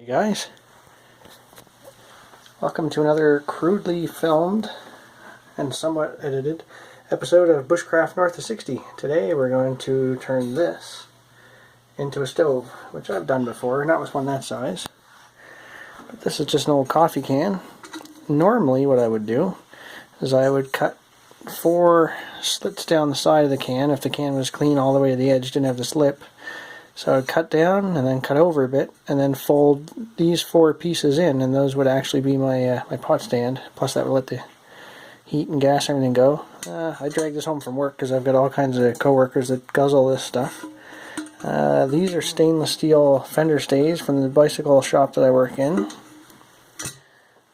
Hey guys, welcome to another crudely filmed and somewhat edited episode of Bushcraft North of 60. Today we're going to turn this into a stove, which I've done before, not with one that size. But this is just an old coffee can. Normally what I would do is I would cut 4 slits down the side of the can if the can was clean all the way to the edge, didn't have the slip. So I'd cut down and then cut over a bit and then fold these 4 pieces in, and those would actually be my my pot stand. Plus that would let the heat and gas and everything go. I dragged this home from work because I've got all kinds of co-workers that guzzle this stuff. These are stainless steel fender stays from the bicycle shop that I work in.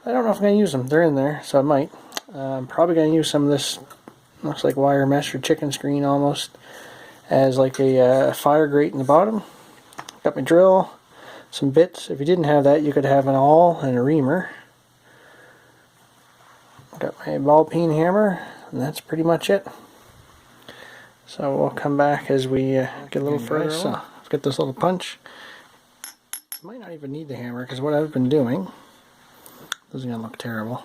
I don't know if I'm going to use them. They're in there, so I might. I'm probably going to use some of this, looks like wire mesh or chicken screen almost, as like a fire grate in the bottom. Got my drill, some bits. If you didn't have that, you could have an awl and a reamer. Got my ball peen hammer, and that's pretty much it. So we'll come back as we get a little further. So I've got this little punch. Might not even need the hammer because what I've been doing, this is going to look terrible.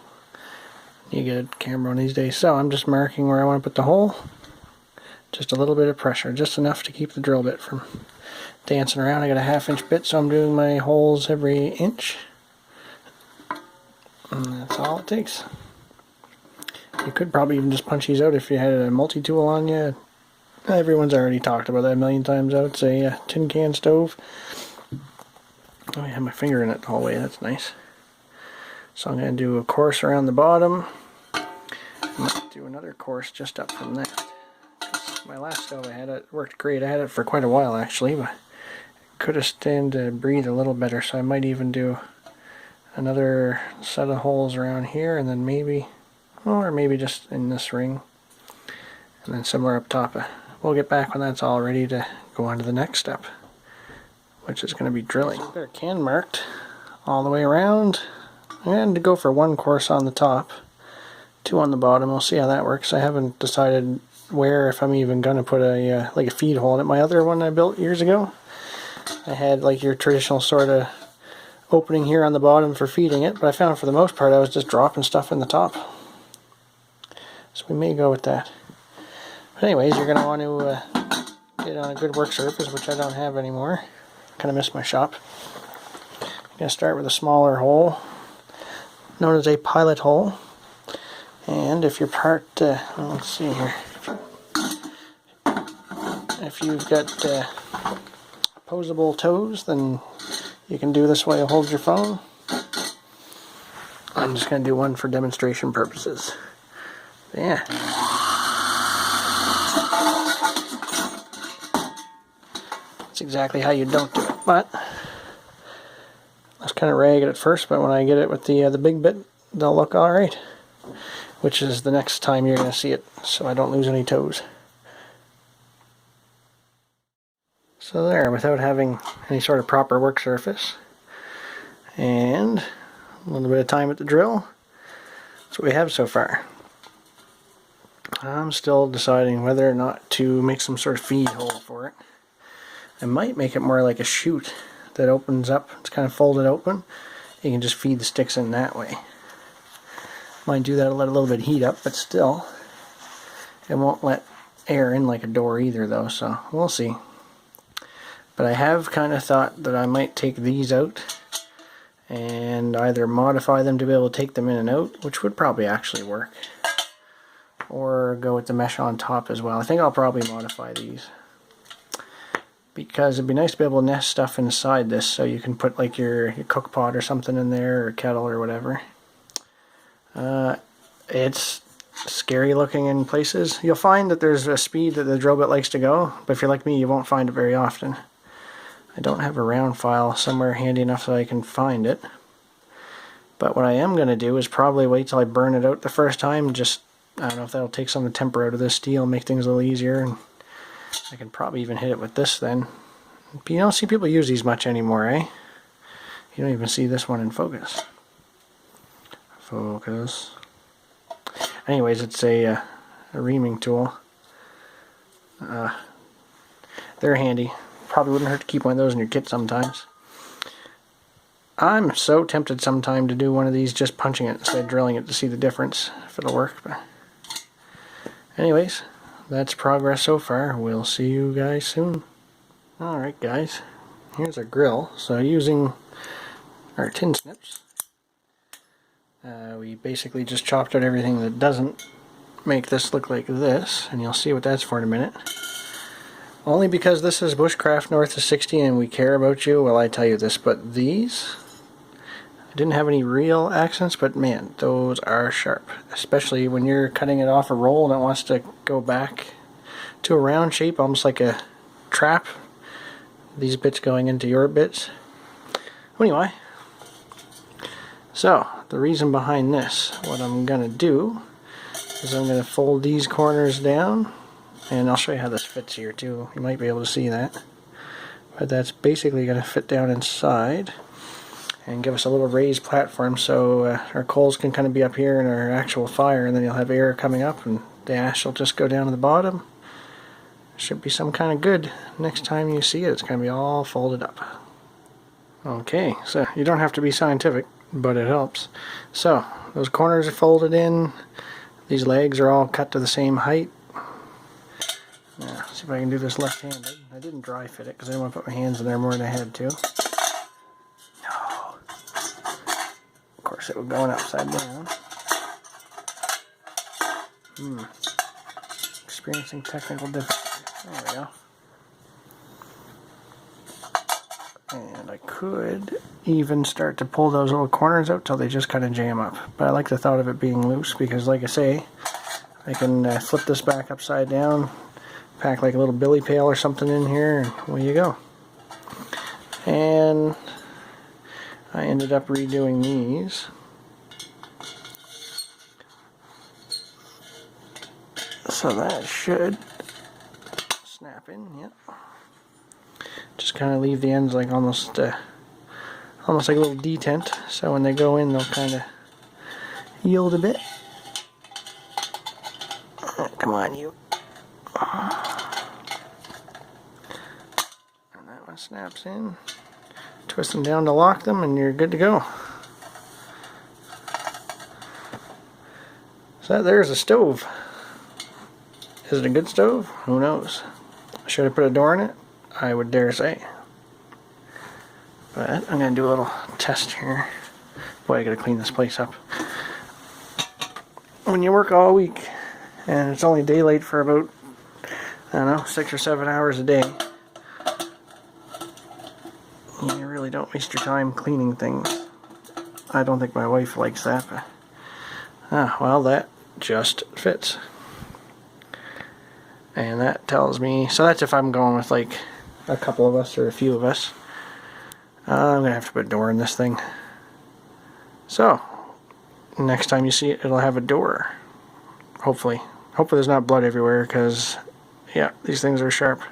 You get a camera on these days. So I'm just marking where I want to put the hole. Just a little bit of pressure, just enough to keep the drill bit from dancing around. I got a 1/2 inch bit, so I'm doing my holes every inch. And that's all it takes. You could probably even just punch these out if you had a multi-tool on you. Everyone's already talked about that a million times out. It's a tin can stove. Oh, I have my finger in it the whole way, that's nice. So I'm going to do a course around the bottom. I might do another course just up from that. My last stove I had, it worked great. I had it for quite a while actually, but could have stand to breathe a little better, so I might even do another set of holes around here, and then maybe, or maybe just in this ring, and then somewhere up top. We'll get back when that's all ready to go on to the next step, which is going to be drilling. So they're can marked all the way around, and to go for 1 course on the top, 2 on the bottom. We'll see how that works. I haven't decided where, if I'm even going to put a like a feed hole in it. My other one I built years ago, I had like your traditional sort of opening here on the bottom for feeding it, but I found for the most part I was just dropping stuff in the top. So we may go with that. But anyways, you're going to want to get on a good work surface, which I don't have anymore. Kind of miss my shop. I'm going to start with a smaller hole, known as a pilot hole. And if your part, let's see here, if you've got opposable toes, then you can do this while you hold your phone. I'm just going to do one for demonstration purposes. But yeah. That's exactly how you don't do it. But it's kind of ragged at first, but when I get it with the big bit, they'll look alright. Which is the next time you're going to see it, so I don't lose any toes. So there, without having any sort of proper work surface, and a little bit of time at the drill, that's what we have so far. I'm still deciding whether or not to make some sort of feed hole for it. I might make it more like a chute that opens up, it's kind of folded open. You can just feed the sticks in that way. Might do that to let a little bit of heat up, but still, it won't let air in like a door either though, so we'll see. But I have kind of thought that I might take these out and either modify them to be able to take them in and out, which would probably actually work, or go with the mesh on top as well. I think I'll probably modify these, because it'd be nice to be able to nest stuff inside this, so you can put like your cook pot or something in there, or kettle or whatever. It's scary looking in places. You'll find that there's a speed that the drill bit likes to go, but if you're like me, you won't find it very often. I don't have a round file somewhere handy enough so I can find it. But what I am going to do is probably wait till I burn it out the first time. Just, I don't know if that'll take some of the temper out of this steel, make things a little easier, and I can probably even hit it with this then. But you don't see people use these much anymore, eh? You don't even see this one in focus. Focus. Anyways, it's a reaming tool. They're handy. Probably wouldn't hurt to keep one of those in your kit sometimes. I'm so tempted sometime to do one of these just punching it instead of drilling it to see the difference, if it'll work. But anyways, that's progress so far. We'll see you guys soon. Alright guys, here's our grill. So using our tin snips, we basically just chopped out everything that doesn't make this look like this, and you'll see what that's for in a minute. Only because this is Bushcraft North of 60 and we care about you, well, I tell you this, but these, I didn't have any real accents, but man, those are sharp. Especially when you're cutting it off a roll and it wants to go back to a round shape, almost like a trap. These bits going into your bits. Anyway, so the reason behind this, what I'm going to do is I'm going to fold these corners down, and I'll show you how this fits here too. You might be able to see that. But that's basically going to fit down inside and give us a little raised platform so our coals can kind of be up here in our actual fire, and then you'll have air coming up and the ash will just go down to the bottom. Should be some kind of good. Next time you see it, it's going to be all folded up. Okay, so you don't have to be scientific, but it helps. So, those corners are folded in. These legs are all cut to the same height. Now, see if I can do this left-handed. I didn't dry fit it because I didn't want to put my hands in there more than I had to. No. Of course, it was going upside down. Experiencing technical difficulty. There we go. And I could even start to pull those little corners out till they just kind of jam up. But I like the thought of it being loose because, like I say, I can flip this back upside down, pack like a little billy pail or something in here, and away you go. And I ended up redoing these. So that should snap in, yep. Just kind of leave the ends like almost like a little detent, so when they go in they'll kind of yield a bit. Come on, you. And that one snaps in. Twist them down to lock them and you're good to go. So there's a stove. Is it a good stove? Who knows? Should I put a door in it? I would dare say. But I'm going to do a little test here. Boy, I got to clean this place up. When you work all week and it's only daylight for about, I don't know, 6 or 7 hours a day, you really don't waste your time cleaning things. I don't think my wife likes that, but well, that just fits. And that tells me, so that's if I'm going with like a couple of us or a few of us. I'm gonna have to put a door in this thing. So next time you see it, it'll have a door. Hopefully there's not blood everywhere, because yeah, these things are sharp.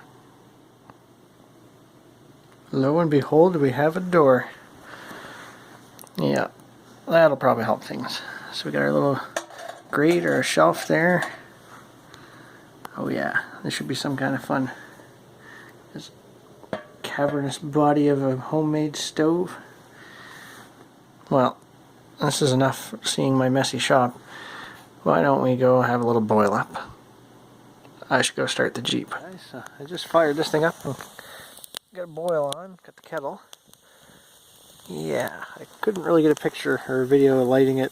Lo and behold, we have a door. Yeah, that'll probably help things. So we got our little grate or a shelf there. Oh yeah, this should be some kind of fun. This cavernous body of a homemade stove. Well, this is enough seeing my messy shop. Why don't we go have a little boil up? I should go start the Jeep. So I just fired this thing up and got a boil on, got the kettle. Yeah, I couldn't really get a picture or a video lighting it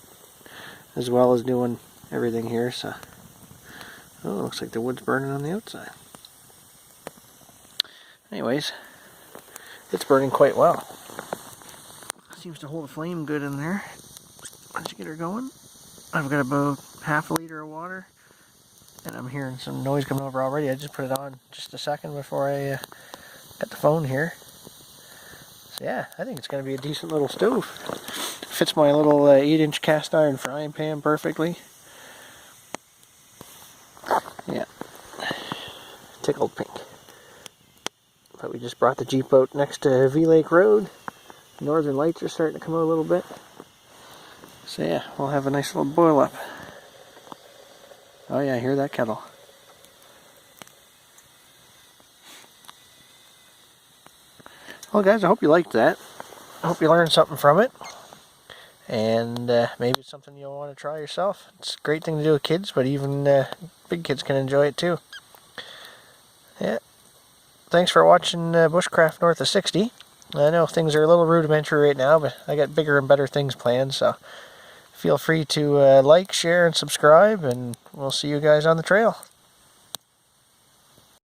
as well as doing everything here, so oh, looks like the wood's burning on the outside. Anyways, it's burning quite well. Seems to hold the flame good in there. Let's get her going. I've got about half a liter of water, and I'm hearing some noise coming over already. I just put it on just a second before I got the phone here. So yeah, I think it's going to be a decent little stove. Fits my little 8-inch cast iron frying pan perfectly. Yeah, tickled pink. But we just brought the Jeep out next to V Lake Road. Northern lights are starting to come out a little bit. So yeah, we'll have a nice little boil up. Oh yeah, I hear that kettle. Well guys, I hope you liked that. hope you learned something from it. And maybe it's something you'll want to try yourself. It's a great thing to do with kids, but even big kids can enjoy it too. Yeah. Thanks for watching Bushcraft North of 60. I know things are a little rudimentary right now, but I got bigger and better things planned, so feel free to like, share, and subscribe, and we'll see you guys on the trail.